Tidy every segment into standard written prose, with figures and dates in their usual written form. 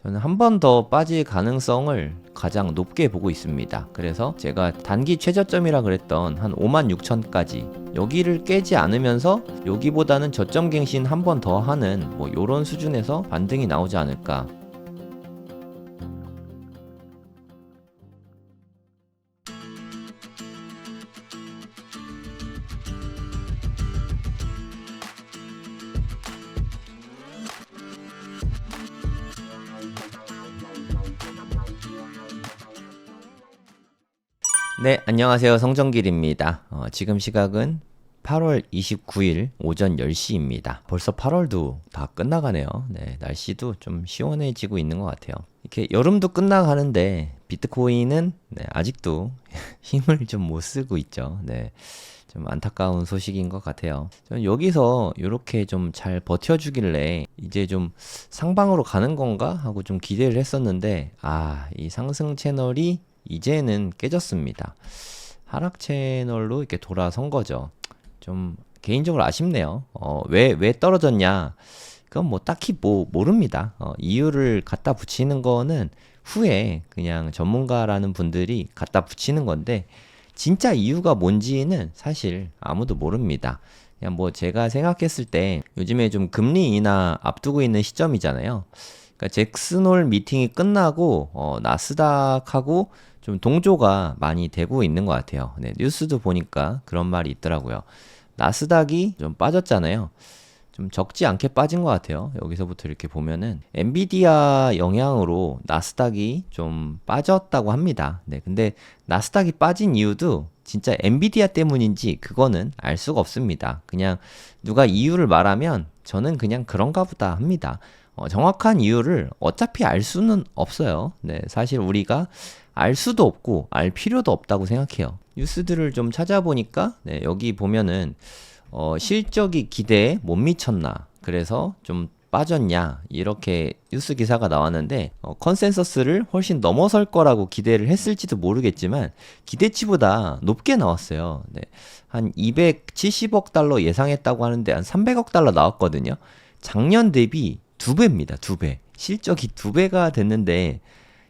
저는 한 번 더 빠질 가능성을 가장 높게 보고 있습니다. 그래서 제가 단기 최저점이라 그랬던 한 56,000까지 여기를 깨지 않으면서 여기보다는 저점 갱신 한 번 더 하는 뭐 요런 수준에서 반등이 나오지 않을까. 네, 안녕하세요. 성정길입니다. 지금 시각은 8월 29일 오전 10시입니다. 벌써 8월도 다 끝나가네요. 네, 날씨도 좀 시원해지고 있는 것 같아요. 이렇게 여름도 끝나가는데 비트코인은 아직도 힘을 좀 못 쓰고 있죠. 네, 좀 안타까운 소식인 것 같아요. 저는 여기서 이렇게 좀 잘 버텨주길래 이제 좀 상방으로 가는 건가 하고 좀 기대를 했었는데, 이 상승 채널이 이제는 깨졌습니다. 하락 채널로 이렇게 돌아선 거죠. 좀 개인적으로 아쉽네요. 왜 떨어졌냐? 그건 뭐 딱히 모릅니다. 이유를 갖다 붙이는 거는 후에 그냥 전문가라는 분들이 갖다 붙이는 건데, 진짜 이유가 뭔지는 사실 아무도 모릅니다. 그냥 뭐 제가 생각했을 때 요즘에 좀 금리 인하 앞두고 있는 시점이잖아요. 그러니까 잭슨홀 미팅이 끝나고 나스닥하고 좀 동조가 많이 되고 있는 것 같아요. 네, 뉴스도 보니까 그런 말이 있더라고요. 나스닥이 좀 빠졌잖아요. 좀 적지 않게 빠진 것 같아요. 여기서부터 이렇게 보면은 엔비디아 영향으로 나스닥이 좀 빠졌다고 합니다. 네, 근데 나스닥이 빠진 이유도 진짜 엔비디아 때문인지 그거는 알 수가 없습니다. 그냥 누가 이유를 말하면 저는 그냥 그런가 보다 합니다. 정확한 이유를 어차피 알 수는 없어요. 네, 사실 우리가 알 수도 없고 알 필요도 없다고 생각해요. 뉴스들을 좀 찾아보니까 여기 보면은 실적이 기대에 못 미쳤나, 그래서 좀 빠졌냐, 이렇게 뉴스 기사가 나왔는데 컨센서스를 훨씬 넘어설 거라고 기대를 했을지도 모르겠지만 기대치보다 높게 나왔어요. 네. 한 270억 달러 예상했다고 하는데 한 300억 달러 나왔거든요. 작년 대비 2배입니다. 2배. 실적이 2배가 됐는데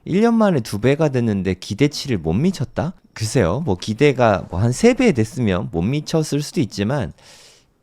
1년 만에 2배가 됐는데 기대치를 못 미쳤다? 글쎄요, 뭐 기대가 뭐 한 3배 됐으면 못 미쳤을 수도 있지만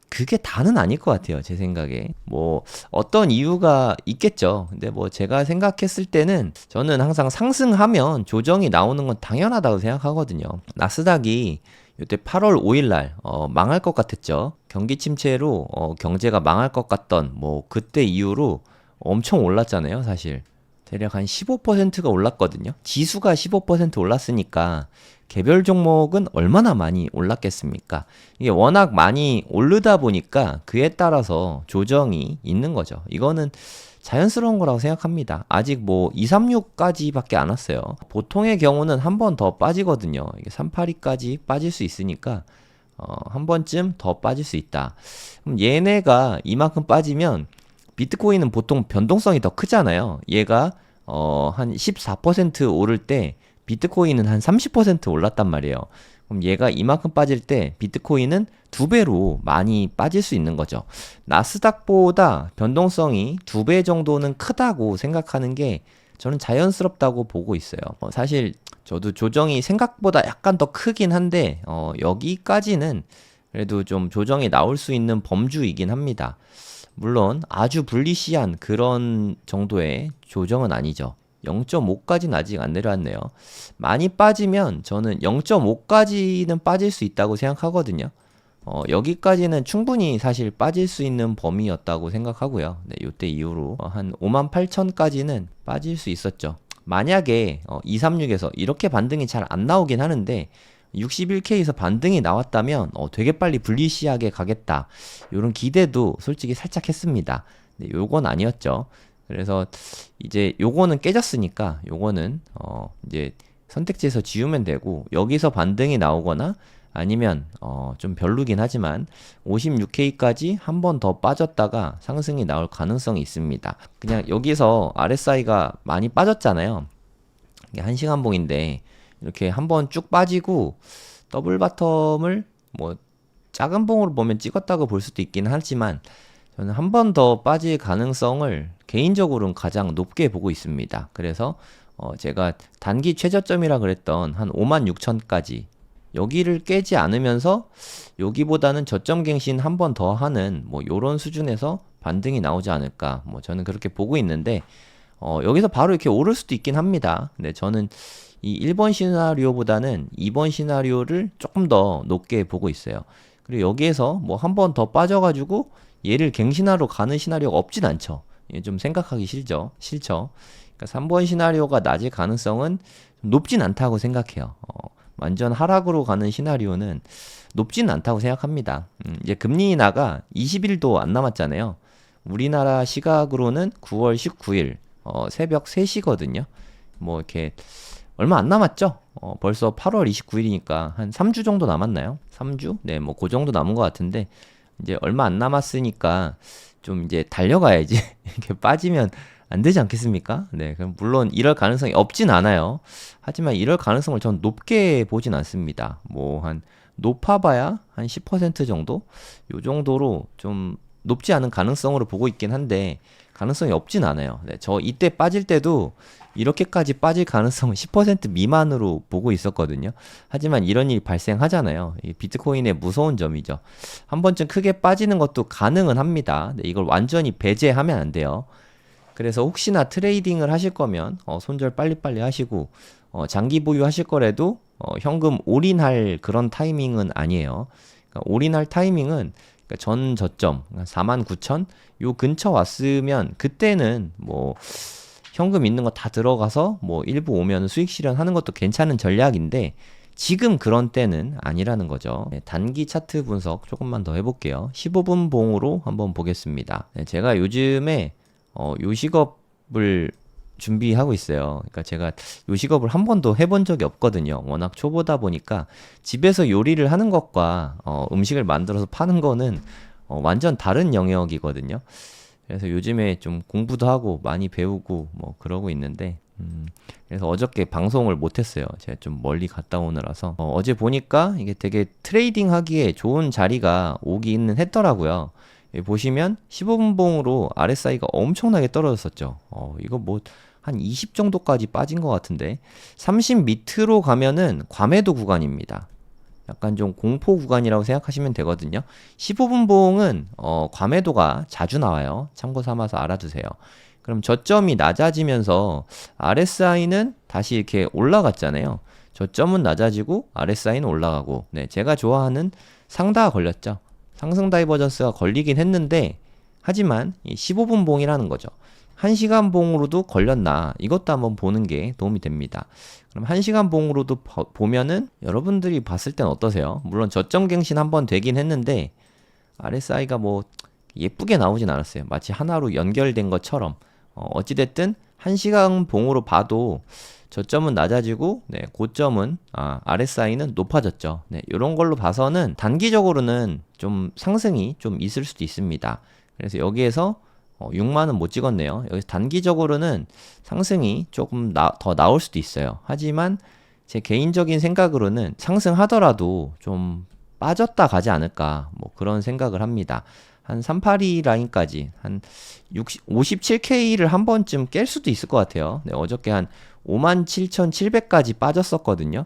그게 다는 아닐 것 같아요, 제 생각에. 뭐 어떤 이유가 있겠죠. 근데 뭐 제가 생각했을 때는 저는 항상 상승하면 조정이 나오는 건 당연하다고 생각하거든요. 나스닥이 이때 8월 5일 날 망할 것 같았죠. 경기 침체로 경제가 망할 것 같던 뭐 그때 이후로 엄청 올랐잖아요, 사실. 대략 한 15%가 올랐거든요. 지수가 15% 올랐으니까 개별 종목은 얼마나 많이 올랐겠습니까? 이게 워낙 많이 오르다 보니까 그에 따라서 조정이 있는 거죠. 이거는 자연스러운 거라고 생각합니다. 아직 뭐 236까지밖에 안 왔어요. 보통의 경우는 한 번 더 빠지거든요. 이게 382까지 빠질 수 있으니까 한 번쯤 더 빠질 수 있다. 그럼 얘네가 이만큼 빠지면 비트코인은 보통 변동성이 더 크잖아요. 얘가 한 14% 오를 때 비트코인은 한 30% 올랐단 말이에요. 그럼 얘가 이만큼 빠질 때 비트코인은 2배로 많이 빠질 수 있는 거죠. 나스닥보다 변동성이 2배 정도는 크다고 생각하는 게 저는 자연스럽다고 보고 있어요. 사실 저도 조정이 생각보다 약간 더 크긴 한데 여기까지는 그래도 좀 조정이 나올 수 있는 범주이긴 합니다. 물론 아주 불리시한 그런 정도의 조정은 아니죠. 0.5까지는 아직 안 내려왔네요. 많이 빠지면 저는 0.5까지는 빠질 수 있다고 생각하거든요. 여기까지는 충분히 사실 빠질 수 있는 범위였다고 생각하고요. 네, 요때 이후로 한 58,000까지는 빠질 수 있었죠. 만약에 236에서 이렇게 반등이 잘 안 나오긴 하는데 61K에서 반등이 나왔다면 되게 빨리 불리시하게 가겠다, 이런 기대도 솔직히 살짝 했습니다. 네, 요건 아니었죠. 그래서 이제 요거는 깨졌으니까 요거는 이제 선택지에서 지우면 되고, 여기서 반등이 나오거나 아니면 좀 별로긴 하지만 56K까지 한 번 더 빠졌다가 상승이 나올 가능성이 있습니다. 그냥 여기서 RSI가 많이 빠졌잖아요. 이게 1시간 봉인데 이렇게 한번 쭉 빠지고 더블 바텀을 뭐 작은 봉으로 보면 찍었다고 볼 수도 있긴 하지만 저는 한 번 더 빠질 가능성을 개인적으로는 가장 높게 보고 있습니다. 그래서 제가 단기 최저점이라 그랬던 한 56,000까지 여기를 깨지 않으면서 여기보다는 저점 갱신 한 번 더 하는 뭐 요런 수준에서 반등이 나오지 않을까, 뭐 저는 그렇게 보고 있는데 여기서 바로 이렇게 오를 수도 있긴 합니다. 근데 저는 이 1번 시나리오보다는 2번 시나리오를 조금 더 높게 보고 있어요. 그리고 여기에서 뭐 한 번 더 빠져가지고 얘를 갱신하러 가는 시나리오가 없진 않죠. 좀 생각하기 싫죠. 그러니까 3번 시나리오가 낮을 가능성은 높진 않다고 생각해요. 완전 하락으로 가는 시나리오는 높진 않다고 생각합니다. 이제 금리 인하가 20일도 안 남았잖아요. 우리나라 시각으로는 9월 19일 새벽 3시거든요. 뭐 이렇게 얼마 안 남았죠? 벌써 8월 29일이니까 한 3주 정도 남았나요? 3주? 네, 뭐 그 정도 남은 것 같은데 이제 얼마 안 남았으니까 좀 이제 달려가야지. 이렇게 빠지면 안 되지 않겠습니까? 네, 그럼 물론 이럴 가능성이 없진 않아요. 하지만 이럴 가능성을 전 높게 보진 않습니다. 뭐 한 높아봐야 한 10% 정도? 요 정도로 좀 높지 않은 가능성으로 보고 있긴 한데 가능성이 없진 않아요. 네, 저 이때 빠질 때도 이렇게까지 빠질 가능성은 10% 미만으로 보고 있었거든요. 하지만 이런 일이 발생하잖아요. 이 비트코인의 무서운 점이죠. 한 번쯤 크게 빠지는 것도 가능은 합니다. 네, 이걸 완전히 배제하면 안 돼요. 그래서 혹시나 트레이딩을 하실 거면 손절 빨리빨리 하시고 장기 보유하실 거라도 현금 올인할 그런 타이밍은 아니에요. 그러니까 올인할 타이밍은 그러니까 전 저점 49,000 요 근처 왔으면 그때는 뭐 현금 있는 거 다 들어가서 뭐 일부 오면 수익 실현하는 것도 괜찮은 전략인데 지금 그런 때는 아니라는 거죠. 네, 단기 차트 분석 조금만 더 해볼게요. 15분 봉으로 한번 보겠습니다. 네, 제가 요즘에 요식업을 준비하고 있어요. 그러니까 제가 요식업을 한 번도 해본 적이 없거든요. 워낙 초보다 보니까 집에서 요리를 하는 것과 음식을 만들어서 파는 거는 완전 다른 영역이거든요. 그래서 요즘에 좀 공부도 하고 많이 배우고 뭐 그러고 있는데 그래서 어저께 방송을 못했어요. 제가 좀 멀리 갔다 오느라서 어제 보니까 이게 되게 트레이딩 하기에 좋은 자리가 오기는 했더라고요. 여기 보시면 15분 봉으로 RSI가 엄청나게 떨어졌었죠. 이거 뭐 한 20 정도까지 빠진 것 같은데 30 밑으로 가면은 과매도 구간입니다. 약간 좀 공포 구간이라고 생각하시면 되거든요. 15분 봉은 과매도가 자주 나와요. 참고 삼아서 알아두세요. 그럼 저점이 낮아지면서 RSI는 다시 이렇게 올라갔잖아요. 저점은 낮아지고 RSI는 올라가고 네, 제가 좋아하는 상다가 걸렸죠. 상승 다이버전스가 걸리긴 했는데 하지만 이 15분 봉이라는 거죠. 1시간 봉으로도 걸렸나 이것도 한번 보는 게 도움이 됩니다. 그럼 1시간 봉으로도 보면은 여러분들이 봤을 땐 어떠세요? 물론 저점 갱신 한번 되긴 했는데 RSI가 뭐 예쁘게 나오진 않았어요. 마치 하나로 연결된 것처럼 어찌됐든 1시간 봉으로 봐도 저점은 낮아지고 네, 고점은 RSI는 높아졌죠. 네, 이런 걸로 봐서는 단기적으로는 좀 상승이 좀 있을 수도 있습니다. 그래서 여기에서 6만원 못 찍었네요. 여기서 단기적으로는 상승이 조금 더 나올 수도 있어요. 하지만 제 개인적인 생각으로는 상승하더라도 좀 빠졌다 가지 않을까 뭐 그런 생각을 합니다. 한 382 라인까지 한 57K를 한 번쯤 깰 수도 있을 것 같아요. 네, 어저께 한 57,700까지 빠졌었거든요.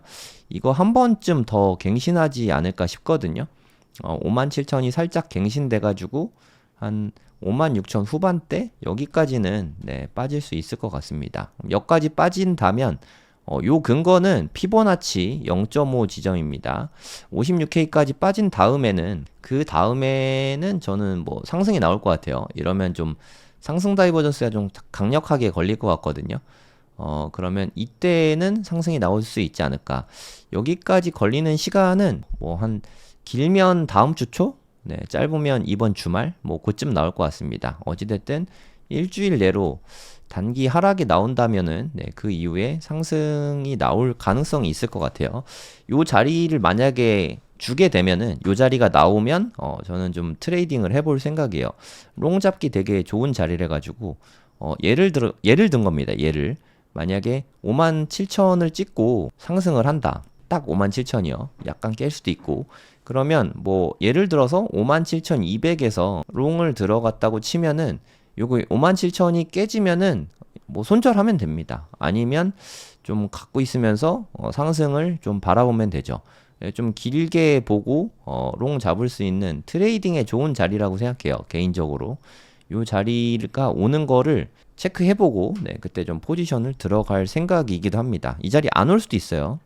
이거 한 번쯤 더 갱신하지 않을까 싶거든요. 57,000이 살짝 갱신돼가지고 한 56,000 후반대 여기까지는 네, 빠질 수 있을 것 같습니다. 여기까지 빠진다면 요 근거는 피보나치 0.5 지점입니다. 56K까지 빠진 다음에는 그 다음에는 저는 뭐 상승이 나올 것 같아요. 이러면 좀 상승 다이버전스가 좀 강력하게 걸릴 것 같거든요. 그러면 이때는 상승이 나올 수 있지 않을까. 여기까지 걸리는 시간은 뭐 한 길면 다음 주 초? 네, 짧으면 이번 주말? 뭐 그쯤 나올 것 같습니다. 어찌됐든 일주일 내로 단기 하락이 나온다면은 네, 그 이후에 상승이 나올 가능성이 있을 것 같아요. 요 자리를 만약에 주게 되면은 요 자리가 나오면 저는 좀 트레이딩을 해볼 생각이에요. 롱 잡기 되게 좋은 자리래 가지고 예를 든 겁니다. 예를 만약에 57,000을 찍고 상승을 한다. 딱 57,000이요. 약간 깰 수도 있고. 그러면 뭐 예를 들어서 57,200에서 롱을 들어갔다고 치면은 요거 57,000이 깨지면은 뭐 손절하면 됩니다. 아니면 좀 갖고 있으면서 상승을 좀 바라보면 되죠. 좀 길게 보고 롱 잡을 수 있는 트레이딩에 좋은 자리라고 생각해요. 개인적으로. 요 자리가 오는 거를 체크해보고 네, 그때 좀 포지션을 들어갈 생각이기도 합니다. 이 자리 안 올 수도 있어요.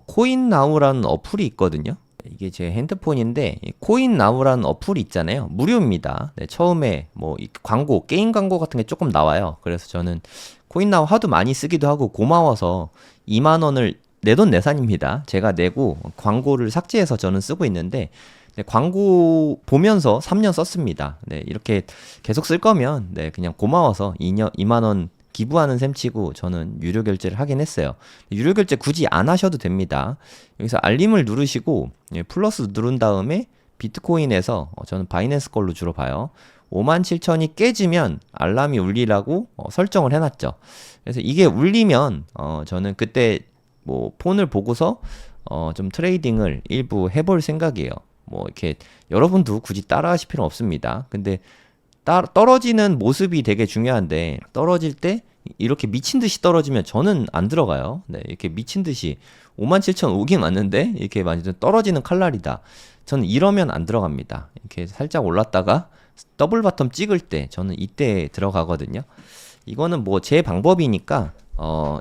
코인나우라는 어플이 있거든요. 이게 제 핸드폰인데 코인나우라는 어플이 있잖아요. 무료입니다. 네, 처음에 뭐 광고, 게임 광고 같은 게 조금 나와요. 그래서 저는 코인나우 하도 많이 쓰기도 하고 고마워서 2만 원을 내돈내산입니다. 제가 내고 광고를 삭제해서 저는 쓰고 있는데 네, 광고 보면서 3년 썼습니다. 네, 이렇게 계속 쓸 거면 네, 그냥 고마워서 2만 원 기부하는 셈 치고 저는 유료 결제를 하긴 했어요. 유료 결제 굳이 안 하셔도 됩니다. 여기서 알림을 누르시고 예, 플러스 누른 다음에 비트코인에서 저는 바이낸스 걸로 주로 봐요. 57,000이 깨지면 알람이 울리라고 설정을 해놨죠. 그래서 이게 울리면 저는 그때 뭐 폰을 보고서 좀 트레이딩을 일부 해볼 생각이에요. 뭐 이렇게 여러분도 굳이 따라하실 필요는 없습니다. 근데 떨어지는 모습이 되게 중요한데 떨어질 때 이렇게 미친 듯이 떨어지면 저는 안 들어가요. 네, 이렇게 미친 듯이 57,000 오긴 왔는데 이렇게 완전 떨어지는 칼날이다. 저는 이러면 안 들어갑니다. 이렇게 살짝 올랐다가 더블 바텀 찍을 때 저는 이때 들어가거든요. 이거는 뭐 제 방법이니까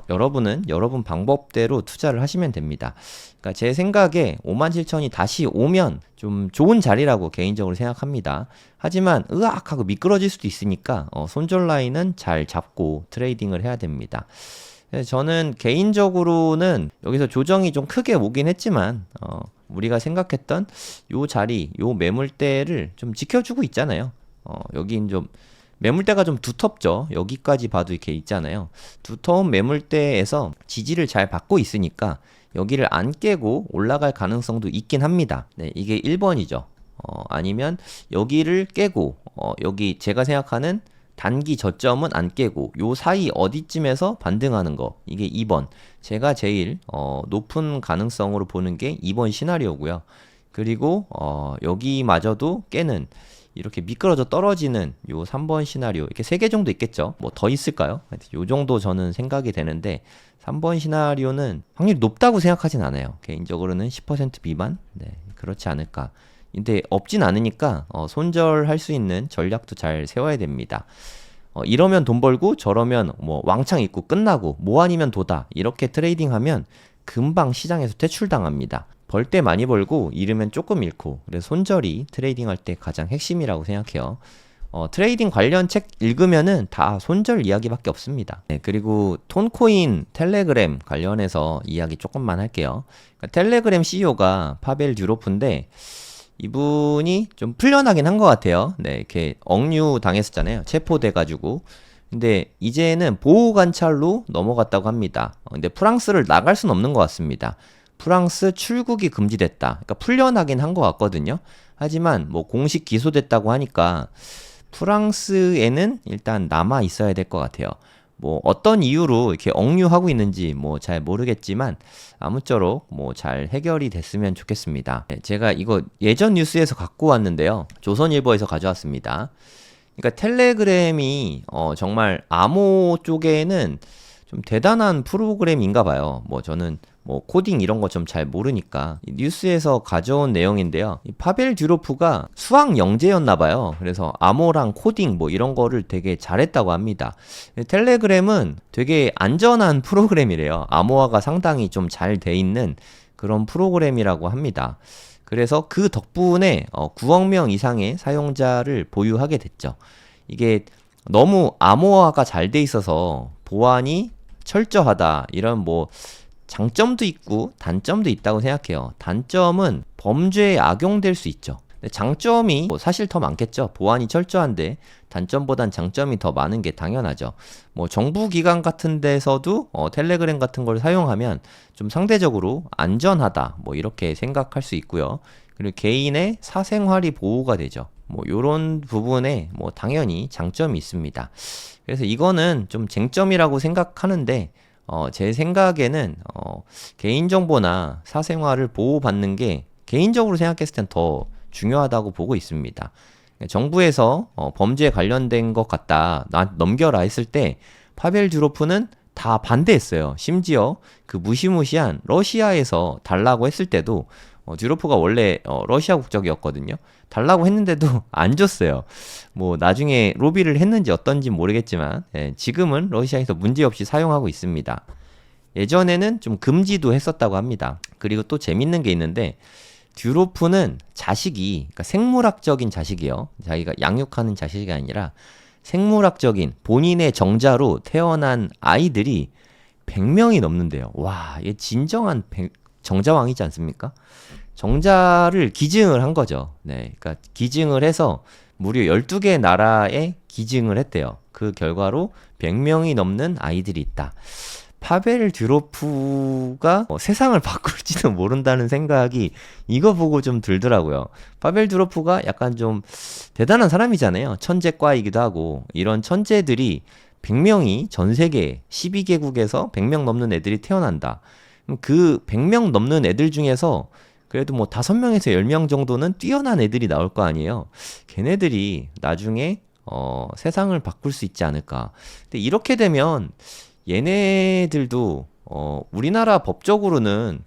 여러분은 여러분 방법대로 투자를 하시면 됩니다. 그러니까 제 생각에 57,000이 다시 오면 좀 좋은 자리라고 개인적으로 생각합니다. 하지만 으악 하고 미끄러질 수도 있으니까 손절 라인은 잘 잡고 트레이딩을 해야 됩니다. 저는 개인적으로는 여기서 조정이 좀 크게 오긴 했지만 우리가 생각했던 요 자리, 요 매물대를 좀 지켜주고 있잖아요. 여긴 좀 매물대가 좀 두텁죠. 여기까지 봐도 이렇게 있잖아요. 두터운 매물대에서 지지를 잘 받고 있으니까 여기를 안 깨고 올라갈 가능성도 있긴 합니다. 네, 이게 1번이죠. 아니면 여기를 깨고 여기 제가 생각하는 단기 저점은 안 깨고 요 사이 어디쯤에서 반등하는 거, 이게 2번. 제가 제일 높은 가능성으로 보는 게 2번 시나리오고요. 그리고 여기마저도 깨는 이렇게 미끄러져 떨어지는 요 3번 시나리오, 이렇게 3개 정도 있겠죠. 뭐 더 있을까요? 요 정도 저는 생각이 되는데 3번 시나리오는 확률이 높다고 생각하진 않아요. 개인적으로는 10% 미만? 네, 그렇지 않을까. 근데 없진 않으니까 손절할 수 있는 전략도 잘 세워야 됩니다. 이러면 돈 벌고 저러면 뭐 왕창 있고 끝나고 뭐 아니면 도다, 이렇게 트레이딩하면 금방 시장에서 퇴출당합니다. 벌 때 많이 벌고 잃으면 조금 잃고, 그래서 손절이 트레이딩 할 때 가장 핵심이라고 생각해요. 트레이딩 관련 책 읽으면은 다 손절 이야기밖에 없습니다. 네, 그리고 톤코인 텔레그램 관련해서 이야기 조금만 할게요. 그러니까 텔레그램 CEO가 파벨 듀로프인데 이분이 좀 풀려나긴 한 것 같아요. 네, 이렇게 억류 당했었잖아요. 체포돼가지고. 근데 이제는 보호 관찰로 넘어갔다고 합니다. 근데 프랑스를 나갈 순 없는 것 같습니다. 프랑스 출국이 금지됐다. 그러니까 풀려나긴 한 것 같거든요. 하지만 뭐 공식 기소됐다고 하니까 프랑스에는 일단 남아 있어야 될 것 같아요. 뭐 어떤 이유로 이렇게 억류하고 있는지 뭐 잘 모르겠지만 아무쪼록 뭐 잘 해결이 됐으면 좋겠습니다. 네, 제가 이거 예전 뉴스에서 갖고 왔는데요. 조선일보에서 가져왔습니다. 그러니까 텔레그램이 정말 암호 쪽에는 좀 대단한 프로그램인가 봐요. 뭐 저는 뭐 코딩 이런 거 좀 잘 모르니까 뉴스에서 가져온 내용인데요. 이 파벨 듀로프가 수학 영재였나 봐요. 그래서 암호랑 코딩 뭐 이런 거를 되게 잘했다고 합니다. 텔레그램은 되게 안전한 프로그램이래요. 암호화가 상당히 좀 잘 돼 있는 그런 프로그램이라고 합니다. 그래서 그 덕분에 9억 명 이상의 사용자를 보유하게 됐죠. 이게 너무 암호화가 잘 돼 있어서 보안이 철저하다, 이런 뭐 장점도 있고 단점도 있다고 생각해요. 단점은 범죄에 악용될 수 있죠. 장점이 뭐 사실 더 많겠죠. 보안이 철저한데 단점보단 장점이 더 많은 게 당연하죠. 뭐 정부기관 같은 데서도 텔레그램 같은 걸 사용하면 좀 상대적으로 안전하다, 뭐 이렇게 생각할 수 있고요. 그리고 개인의 사생활이 보호가 되죠. 뭐 요런 부분에 뭐 당연히 장점이 있습니다. 그래서 이거는 좀 쟁점이라고 생각하는데 제 생각에는 개인정보나 사생활을 보호받는 게 개인적으로 생각했을 땐 더 중요하다고 보고 있습니다. 정부에서 범죄에 관련된 것 같다, 나 넘겨라 했을 때 파벨 듀로프는 다 반대했어요. 심지어 그 무시무시한 러시아에서 달라고 했을 때도 듀로프가 원래 러시아 국적이었거든요. 달라고 했는데도 안 줬어요. 뭐 나중에 로비를 했는지 어떤지 모르겠지만 지금은 러시아에서 문제없이 사용하고 있습니다. 예전에는 좀 금지도 했었다고 합니다. 그리고 또 재밌는 게 있는데 듀로프는 자식이, 그러니까 생물학적인 자식이요. 자기가 양육하는 자식이 아니라 생물학적인 본인의 정자로 태어난 아이들이 100명이 넘는데요. 와, 이게 진정한 정자왕이지 않습니까? 정자를 기증을 한 거죠. 네, 그러니까 기증을 해서 무려 12개 나라에 기증을 했대요. 그 결과로 100명이 넘는 아이들이 있다. 파벨 듀로프가 세상을 바꿀지도 모른다는 생각이 이거 보고 좀 들더라고요. 파벨 듀로프가 약간 좀 대단한 사람이잖아요. 천재과이기도 하고 이런 천재들이 100명이 전 세계 12개국에서 100명 넘는 애들이 태어난다. 그 100명 넘는 애들 중에서 그래도 뭐 5명에서 10명 정도는 뛰어난 애들이 나올 거 아니에요. 걔네들이 나중에 세상을 바꿀 수 있지 않을까. 근데 이렇게 되면 얘네들도 우리나라 법적으로는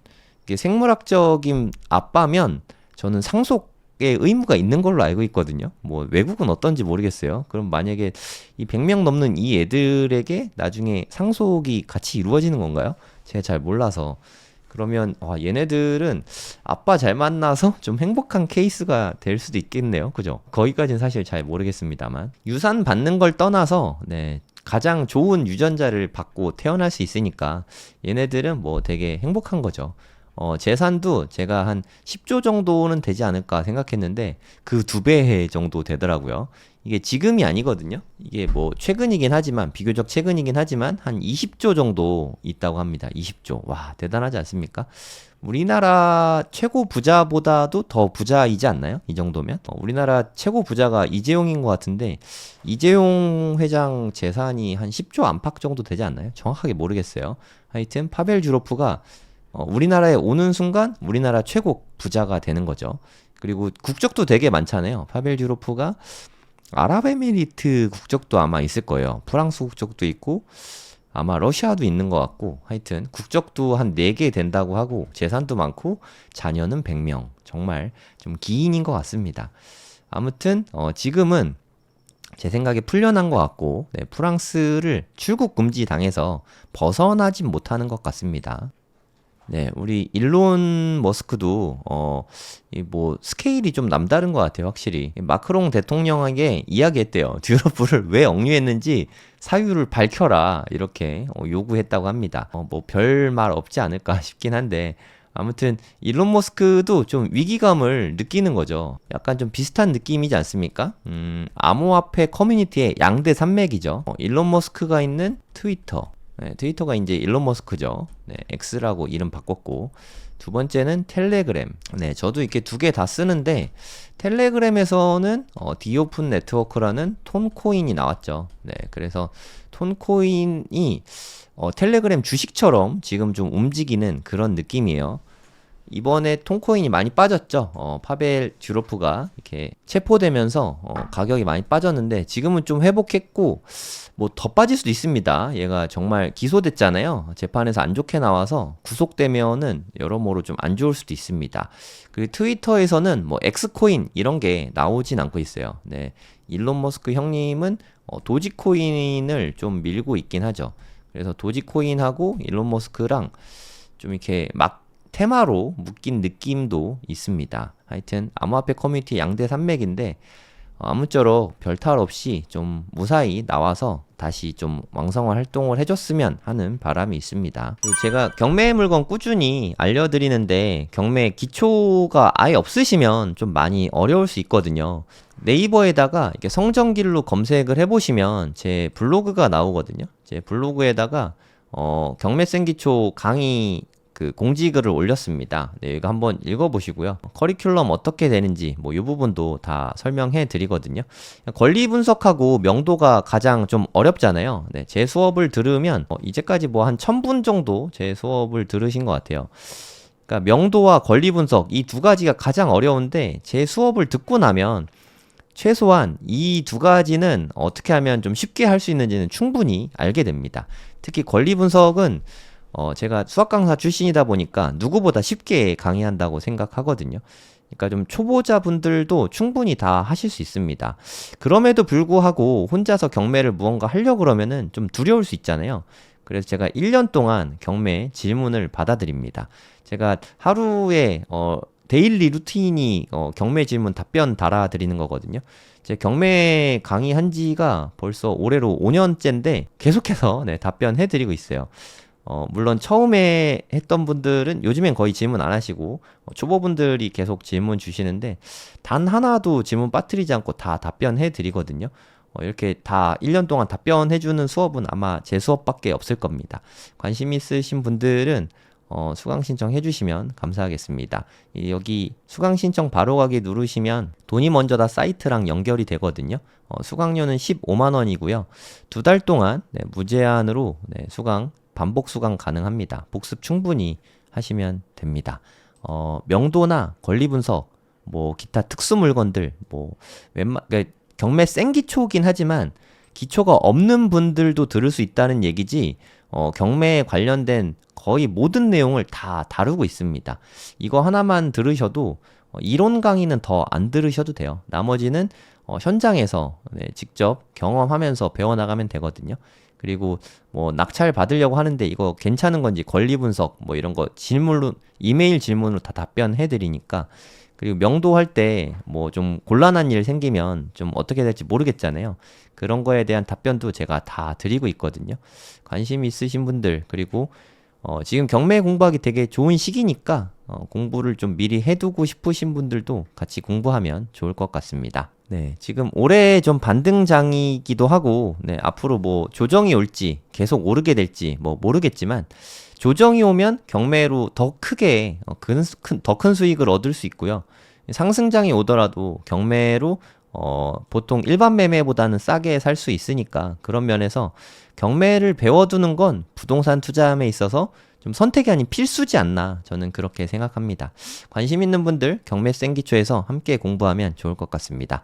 이게 생물학적인 아빠면 저는 상속의 의무가 있는 걸로 알고 있거든요. 뭐 외국은 어떤지 모르겠어요. 그럼 만약에 이 100명 넘는 이 애들에게 나중에 상속이 같이 이루어지는 건가요? 제가 잘 몰라서. 그러면 얘네들은 아빠 잘 만나서 좀 행복한 케이스가 될 수도 있겠네요. 그죠? 거기까지는 사실 잘 모르겠습니다만 유산 받는 걸 떠나서 가장 좋은 유전자를 받고 태어날 수 있으니까 얘네들은 뭐 되게 행복한 거죠. 재산도 제가 한 10조 정도는 되지 않을까 생각했는데 그 2배 정도 되더라고요. 이게 지금이 아니거든요. 이게 뭐 최근이긴 하지만 비교적 최근이긴 하지만 한 20조 정도 있다고 합니다. 20조. 와, 대단하지 않습니까? 우리나라 최고 부자보다도 더 부자이지 않나요? 이 정도면? 우리나라 최고 부자가 이재용인 것 같은데 이재용 회장 재산이 한 10조 안팎 정도 되지 않나요? 정확하게 모르겠어요. 하여튼 파벨 듀로프가 우리나라에 오는 순간 우리나라 최고 부자가 되는 거죠. 그리고 국적도 되게 많잖아요. 파벨 듀로프가 아랍에미리트 국적도 아마 있을 거예요. 프랑스 국적도 있고 아마 러시아도 있는 것 같고 하여튼 국적도 한 4개 된다고 하고 재산도 많고 자녀는 100명. 정말 좀 기인인 것 같습니다. 아무튼 지금은 제 생각에 풀려난 것 같고 프랑스를 출국 금지 당해서 벗어나진 못하는 것 같습니다. 네, 우리 일론 머스크도 뭐 스케일이 좀 남다른 것 같아요, 확실히. 마크롱 대통령에게 이야기했대요. 듀로프를 왜 억류했는지 사유를 밝혀라 이렇게 요구했다고 합니다. 뭐 별 말 없지 않을까 싶긴 한데 아무튼 일론 머스크도 좀 위기감을 느끼는 거죠. 약간 좀 비슷한 느낌이지 않습니까? 암호화폐 커뮤니티의 양대 산맥이죠. 일론 머스크가 있는 트위터. 트위터가 이제 일론 머스크죠. X라고 이름 바꿨고 두 번째는 텔레그램. 저도 이렇게 2개 다 쓰는데 텔레그램에서는 디오픈 네트워크라는 톤코인이 나왔죠. 그래서 톤코인이 텔레그램 주식처럼 지금 좀 움직이는 그런 느낌이에요. 이번에 톤코인이 많이 빠졌죠. 파벨 듀로프가 이렇게 체포되면서 가격이 많이 빠졌는데 지금은 좀 회복했고 뭐 더 빠질 수도 있습니다. 얘가 정말 기소됐잖아요. 재판에서 안 좋게 나와서 구속되면은 여러모로 좀 안 좋을 수도 있습니다. 그리고 트위터에서는 뭐 엑스코인 이런 게 나오진 않고 있어요. 일론 머스크 형님은 도지코인을 좀 밀고 있긴 하죠. 그래서 도지코인하고 일론 머스크랑 좀 이렇게 막 테마로 묶인 느낌도 있습니다. 하여튼 암호화폐 커뮤니티 양대 산맥인데 아무쪼록 별탈 없이 좀 무사히 나와서 다시 좀 왕성한 활동을 해줬으면 하는 바람이 있습니다. 그리고 제가 경매 물건 꾸준히 알려드리는데 경매 기초가 아예 없으시면 좀 많이 어려울 수 있거든요. 네이버에다가 이렇게 성정길로 검색을 해보시면 제 블로그가 나오거든요. 제 블로그에다가 경매생 기초 강의 그 공지글을 올렸습니다. 네, 이거 한번 읽어보시고요. 커리큘럼 어떻게 되는지 뭐 이 부분도 다 설명해 드리거든요. 권리 분석하고 명도가 가장 좀 어렵잖아요. 네, 제 수업을 들으면 이제까지 뭐 한 1000분 정도 제 수업을 들으신 것 같아요. 그러니까 명도와 권리 분석 이 두 가지가 가장 어려운데 제 수업을 듣고 나면 최소한 이 두 가지는 어떻게 하면 좀 쉽게 할 수 있는지는 충분히 알게 됩니다. 특히 권리 분석은 제가 수학 강사 출신이다 보니까 누구보다 쉽게 강의한다고 생각하거든요. 그러니까 좀 초보자분들도 충분히 다 하실 수 있습니다. 그럼에도 불구하고 혼자서 경매를 무언가 하려고 그러면은 좀 두려울 수 있잖아요. 그래서 제가 1년 동안 경매 질문을 받아드립니다. 제가 하루에 데일리 루틴이 경매 질문 답변 달아드리는 거거든요. 제 경매 강의한 지가 벌써 올해로 5년째인데 계속해서 네, 답변해드리고 있어요. 물론 처음에 했던 분들은 요즘엔 거의 질문 안 하시고 초보분들이 계속 질문 주시는데 단 하나도 질문 빠뜨리지 않고 다 답변해 드리거든요. 이렇게 다 1년 동안 답변해주는 수업은 아마 제 수업밖에 없을 겁니다. 관심 있으신 분들은 수강 신청해 주시면 감사하겠습니다. 여기 수강 신청 바로 가기 누르시면 돈이 먼저다 사이트랑 연결이 되거든요. 수강료는 15만 원이고요. 2달 동안 네, 무제한으로 네, 반복 수강 가능합니다. 복습 충분히 하시면 됩니다. 명도나 권리 분석, 뭐 기타 특수 물건들, 그러니까 경매 센 기초긴 하지만 기초가 없는 분들도 들을 수 있다는 얘기지. 경매에 관련된 거의 모든 내용을 다 다루고 있습니다. 이거 하나만 들으셔도 이론 강의는 더 안 들으셔도 돼요. 나머지는 현장에서 네, 직접 경험하면서 배워나가면 되거든요. 그리고 뭐 낙찰 받으려고 하는데 이거 괜찮은 건지 권리 분석 뭐 이런 거 질문로 이메일 질문으로 다 답변해 드리니까. 그리고 명도할 때 뭐 좀 곤란한 일 생기면 좀 어떻게 될지 모르겠잖아요. 그런 거에 대한 답변도 제가 다 드리고 있거든요. 관심 있으신 분들, 그리고 지금 경매 공부하기 되게 좋은 시기니까 공부를 좀 미리 해두고 싶으신 분들도 같이 공부하면 좋을 것 같습니다. 네, 지금 올해 좀 반등장이기도 하고, 네, 앞으로 뭐 조정이 올지 계속 오르게 될지 뭐 모르겠지만, 조정이 오면 경매로 더 크게 더 큰 수익을 얻을 수 있고요. 상승장이 오더라도 경매로 보통 일반 매매보다는 싸게 살 수 있으니까 그런 면에서 경매를 배워두는 건 부동산 투자함에 있어서 좀 선택이 아닌 필수지 않나 저는 그렇게 생각합니다. 관심 있는 분들 경매 센 기초에서 함께 공부하면 좋을 것 같습니다.